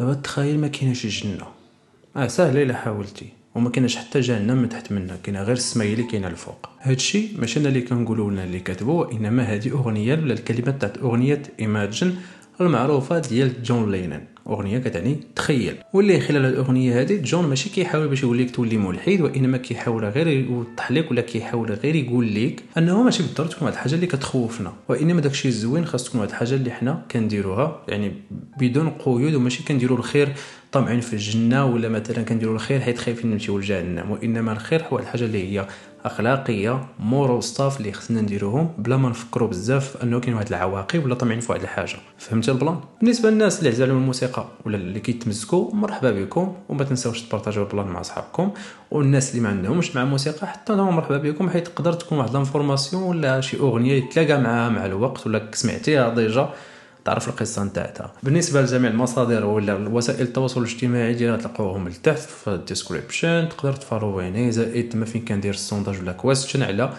دابا تخيل ما كايناش الجنه، ساهله الا حاولتي، وما كايناش حتى جهنم من تحت منها، كاينه غير السماء هي اللي كاينه الفوق. هادشي ماشي انا اللي كنقولو ولا اللي كاتبو، وانما هذه اغنيه ولا الكلمات تاعت اغنيه ايماجين المعروفه ديال جون لينون. اغنيه كتعني تخيل، واللي خلال الاغنيه هذه جون ماشي كيحاول باش يقول لك تولي ملحد، وانما كيحاول غير يوضح لك ولا كيحاول غير يقول لك انه ماشي بالضرورة تكون واحد الحاجه اللي كتخوفنا، وانما داكشي الزوين خاص تكون واحد الحاجه اللي حنا كنديروها يعني بدون قيود، وماشي كنديروا الخير طمعين في الجنه، ولا مثلا كنديروا الخير حيت خايفين نمشيو للجهنم، وانما الخير هو الحاجه اللي هي اخلاقيه مورال ستاف اللي خصنا نديروهم بلا ما نفكروا بزاف انه كاين واحد العواقب ولا طمعين في واحد الحاجه. فهمت البلان؟ بالنسبه للناس اللي عزالهم الموسيقى ولا اللي كيتمزكوا، مرحبا بكم، وما تنساوش تبارطاجيو البلان مع اصحابكم. والناس اللي ما عندهمش مع الموسيقى حتى هم مرحبا بكم، حيت تقدر تكون واحد لانفورماسيون ولا شي اغنيه يتلاقى معها مع الوقت ولا سمعتيها ديجا تعرف القصه نتاعها. بالنسبه لجميع المصادر ولا وسائل التواصل الاجتماعي ديالها تلقاوهم لتحت في الديسكريبشن، تقدر تفالويني زائد ما فين كندير السونداج ولا كويستشن على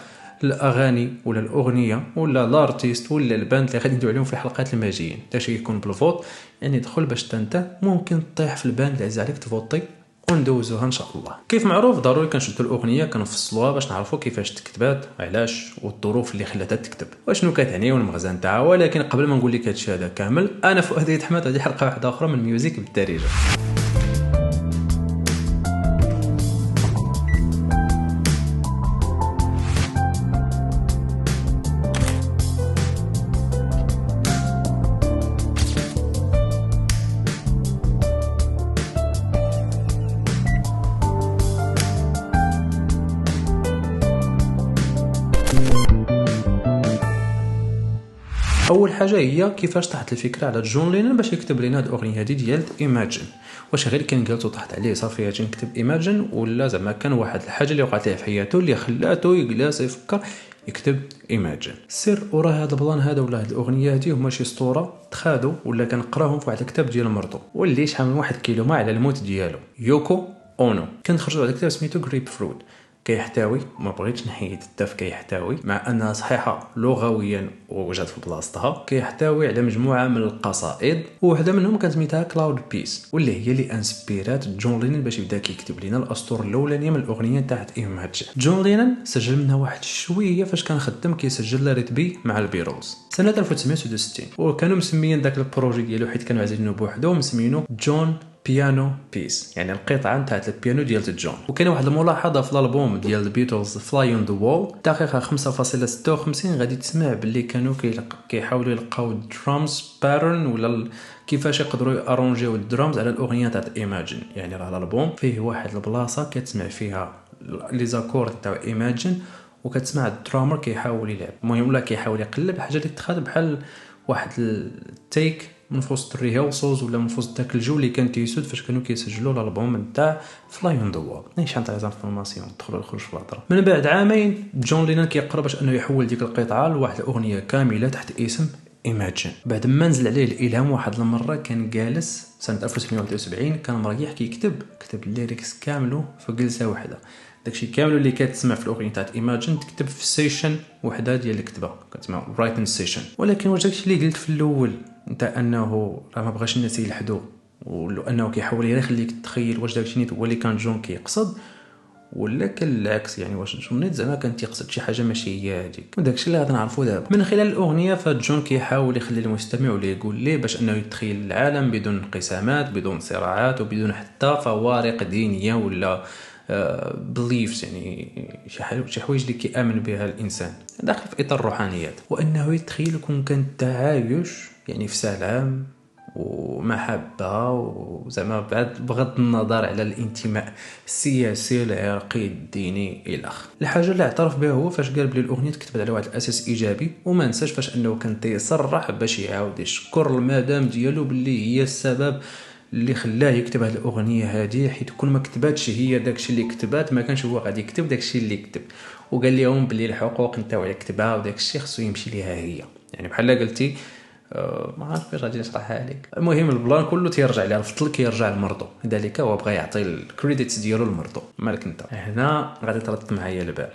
الاغاني ولا الاغنيه ولا الارتيست ولا الباند اللي غادي ندوي عليهم في الحلقات الماجيين. داكشي كيكون بالفوت، يعني دخل باش انت ممكن تطيح في الباند اللي عزيز عليك تفوتي وندوزوها ان شاء الله. كيف معروف ضروري كنشدوا الاغنيه كنفصلوها باش نعرفوا كيفاش تكتبات، علاش، والظروف اللي خلاتها تكتب، وشنو كتعني والمغزى نتاعها. ولكن قبل ما نقول لك هادشي هذا كامل، انا فؤاد حماد، هذه حلقه واحده اخرى من ميوزيك بالدارجه. اول حاجه هي كيفاش طاحت الفكره على جون لينون باش يكتب لنا هاد الاغنيه هذه ديال ايماجين. واش غير كان جالس طاحت عليه صافي اجي نكتب ايماجين، ولا زعما كان واحد الحاجه اللي وقعت ليه في حياته اللي خلاته يجلس يفكر يكتب ايماجين؟ السر ورا هذا البلان هذا ولا هاد الاغنيه هذه هما شي اسطوره تخادوا ولا كنقراهم في واحد الكتاب ديال مرتو، واللي شحال من 1 كيلو على الموت ديالو، يوكو اونو. كان خرج واحد الكتاب سميتو جريب فروت، كيحتوي، ما بغيتش نحيد التاف، كيحتوي مع انها صحيحه لغويا ووجدت في بلاصتها، كيحتوي على مجموعه من القصائد، وواحده منهم كانت سميتها كلاود بيس، واللي هي اللي انسبيرات جون لينون باش يبدا كيكتب لنا الاسطور الاولانيه من الاغنيه تاعت ايماجين. جون لينون سجل منها واحد شويه فاش كان خدام كيسجل ريت بي مع البيروز سنه 1966، وكانوا مسميين داك البروجي ديالو حيت كانوا عايزينه بوحدو مسمينه جون بيانو بيس، يعني القطعه نتاعت البيانو ديال جون. وكاين واحد الملاحظه في الالبوم ديال البيتلز فلاي اون ذا وول دقيقه 5.56 غادي تسمع باللي كانوا كيحاولوا يلقاو درامز باترن ولا كيفاش يقدروا يارونجيو الدرامز على الاغنيه تاعت ايماجين. يعني راه الالبوم فيه واحد البلاصه كتسمع فيها لي زاكورد تاع ايماجين وكتسمع الدرامر كيحاول يلعب، المهم ولا كيحاول يقلب حاجه اللي تخاد بحال واحد التيك من وسط الريهرسلز ولا من وسط داك الجو اللي كان تيسود فاش كانوا كيسجلوا الالبوم نتاع فلاي اون ذا وول. نيش نتاع انفورماسيون دخلوا الخروج في الهضره. من بعد عامين جون لينون كيقرر باش انه يحول ديك القطعه لواحد الاغنيه كامله تحت اسم ايماجين. بعد ما نزل عليه الالهام واحد المره كان جالس سنه 1973 كان مريح كتب الليريكس كامله في جلسه واحده. داكشي كامل اللي كتسمع في الاغنيه تاعت ايماجين تكتب في سيشن وحده ديال الكتابه كتسمع رايتن سيشن. ولكن واش داكشي اللي قلت في الاول نتاع انه راه ما بغاش الناس يلحدوا وانه كيحاول يخليك تتخيل واش داكشي هو اللي كان جون كيقصد ولا كان العكس؟ يعني واش جون نيت زعما كان تيقصد شي حاجه ماشي هي هذيك؟ وداكشي اللي غادي نعرفوا دابا من خلال الاغنيه. فجون كيحاول يخلي المستمع ولا يقول ليه باش انه يتخيل العالم بدون انقسامات بدون صراعات وبدون حتى فوارق دينيه ولا بليفز، يعني شي حوايج اللي كيامن بها الانسان داخل في اطار الروحانيات، وانه يتخيل يكون كان تعايش يعني في سلام ومحبه وزعما بغض النظر على الانتماء السياسي العرقي الديني الى اخره. الحاجه اللي اعترف بها هو فاش قال بلي الاغنيه تكتبت على واحد الاساس ايجابي، وما نساش فاش انه كان تيصرح باش يعاود يشكر المدام ديالو باللي هي السبب اللي خلاه يكتب هذه الاغنيه هذه، حيت كل ما كتباتش هي داكشي اللي كتبات ما كانش هو غادي يكتب داكشي اللي كتب. وقال لهم باللي الحقوق نتاع الكتابه وداكشي خصو يمشي ليها هي، يعني بحال قلتي ما عارف كيفاش غادي نشرحها لك. المهم البلان كله تيرجع لها، الفضل كيرجع لمرضو، لذلك هو بغى يعطي الكريديتس ديالو لمرضو. مالك انت هنا غادي ترد معايا البال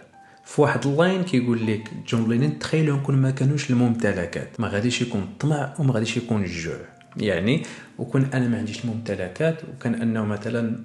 في واحد اللاين كيقول لك جون لينون تخيلوا كون ما كانوش الممتلكات ما غاديش يكون الطمع وما غاديش يكون الجوع. يعني وكون انا ما عنديش الممتلكات، وكان انه مثلا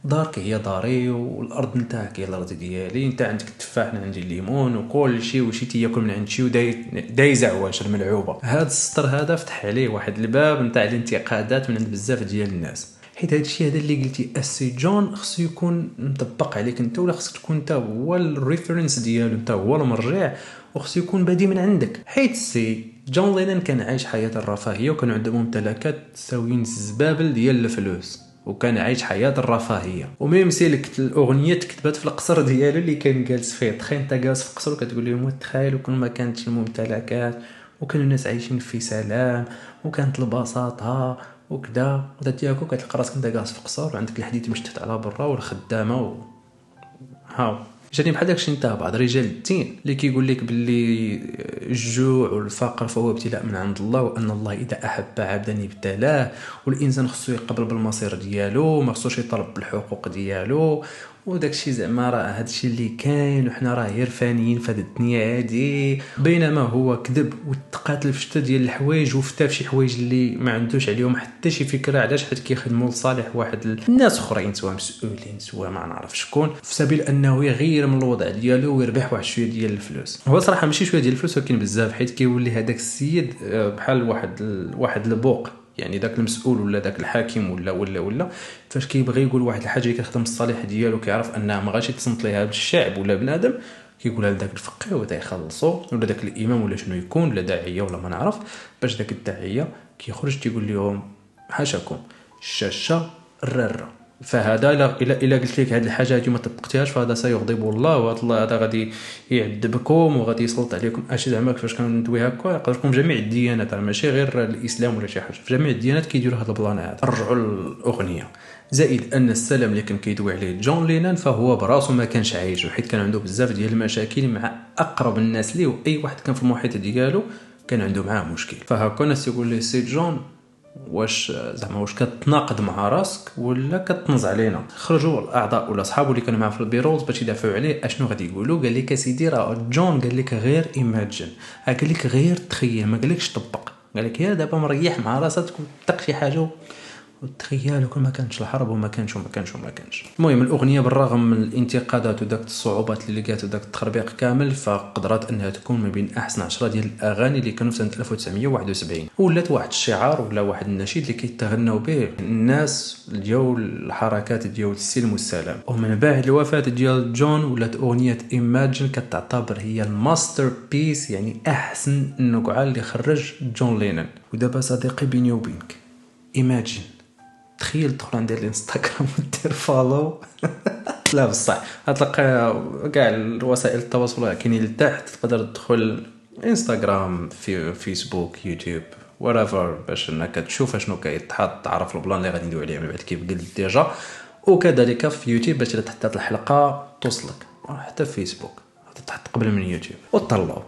دارك هي داري والارض نتاعك هي الارض ديالي، انت عندك التفاح انا عندي الليمون وكل شيء وشي تياكل من عند شي ودايز عواش الملعوبه. هذا السطر هذا فتح عليه واحد الباب نتاع الانتقادات من عند بزاف ديال الناس، حيت هذا الشيء هذا اللي قلتي السي جون خصو يكون مطبق عليك انت، ولا خصك تكون انت هو الريفرنس ديالو، انت هو المرجع، وخصو يكون بادي من عندك. حيت السي جون لينن كان عايش حياه الرفاهيه وكان عنده ممتلكات تساوين الزبابل ديال الفلوس، وكان عايش حياه الرفاهيه. وميم سيلك الاغنيه تكتبت في القصر ديالو اللي كان جالس فيه. تخيل انت جالس في قصر وكتقول لهم تخيلوا كون ما كانتش الممتلكات وكانوا الناس عايشين في سلام وكانت البساطه وكذا، وتاتياكو كتلقى راسك انت جالس في قصر وعندك الحديد مشتت على برا والخدامه هاو. جاني بحال داكشي نتا بعض رجال الدين اللي كيقول لك باللي الجوع والفقر فهو ابتلاء من عند الله، وان الله اذا احب عبدا ابتلاه، والانسان خصو يقبل بالمصير ديالو، ما خصوش يطلب بالحقوق ديالو، وداكشي زعما راه هادشي اللي كاين وحنا راه غير فانيين في هاد الدنيا هادي. بينما هو كذب وتقاتل في شتا ديال الحوايج وفتا في شي حوايج اللي ما عندوش عليهم حتى شي فكره، علاش؟ حيت كيخدموا لصالح واحد الناس اخرين سواء مسؤولين سواء ما نعرف شكون، في سبيل انه يغير من الوضع ديالو ويربح واحد شويه ديال الفلوس. هو صراحه ماشي شويه ديال الفلوس ولكن بزاف، حيت كيولي هذاك السيد بحال واحد البوق، يعني داك المسؤول ولا داك الحاكم ولا فاش كيبغي يقول واحد الحاجه اللي كيخدم الصالح ديالو، كيعرف انها ما غاش يتصنت ليها بالشعب ولا بنادم، كيقولها لذاك الفقيه وتيخلصوا، ولا داك الامام ولا شنو يكون، ولا داعيه ولا ما نعرف، باش داك الداعيه كيخرج تيقول لهم حاشاكم الشاشه الراره. فهذا الا قلت لك هذه الحاجه هذه ما طبقتيهاش فهذا سيغضب الله، وهذا الله هذا غادي يعذبكم وغادي يسلط عليكم. اش زعما كيفاش كندوي هكا يقدر يكون جميع الديانات، ماشي غير الاسلام ولا شي حاجه، في جميع الديانات كيديروا هذا البلان هذا. رجعوا الاغنيه. زائد ان السلام اللي كان كيدوي عليه جون لينان فهو براسو ما كانش عايش، حيت كان عنده بزاف ديال المشاكل مع اقرب الناس ليه، واي واحد كان في المحيط ديالو كان عنده معاه مشكل. فهكا الناس يقول لي سي جون واش كتناقض مع راسك ولا كتنز علينا؟ خرجوا الاعضاء ولا اصحابه اللي كانوا معاه في البيروز باش يدافعوا عليه. اشنو غادي يقولوا؟ قال لك سيدي راه جون قال لك غير ايماجين، قال لك غير تخيل، ما قالكش طبق، قال لك يا دابا مريح مع راسك وتق شي حاجه وتخيل كل ما كانتش الحرب وما كانش. المهم الاغنيه بالرغم من الانتقادات وداك الصعوبات اللي لقات وداك التخربيق كامل، فقدرت انها تكون من بين احسن 10 ديال الاغاني اللي كانوا في سنه 1971، ولات واحد الشعار ولا واحد النشيد اللي كيتغنوا به الناس ديال الحركات ديال السلم والسلام. ومن بعد الوفاه ديال جون ولات اغنيه ايماجين كتعتبر هي الماستر بيس، يعني احسن النقعه اللي خرج جون لينن. ودابا صديقي بيني وبينك ايماجين، تخيل تدخل عند الانستغرام ودير فولو لا بصح غتلقى كاع الوسائل التواصل كاينين لتحت، تقدر تدخل انستغرام في فيسبوك يوتيوب ورافر باش انك تشوف شنو كيتحط، تعرف البلان اللي غادي ندوي عليه من بعد كيف قلت ديجا، وكذلك في يوتيوب باش الا تحطات الحلقه توصلك، حتى في فيسبوك تحط قبل من يوتيوب وتطلعوا.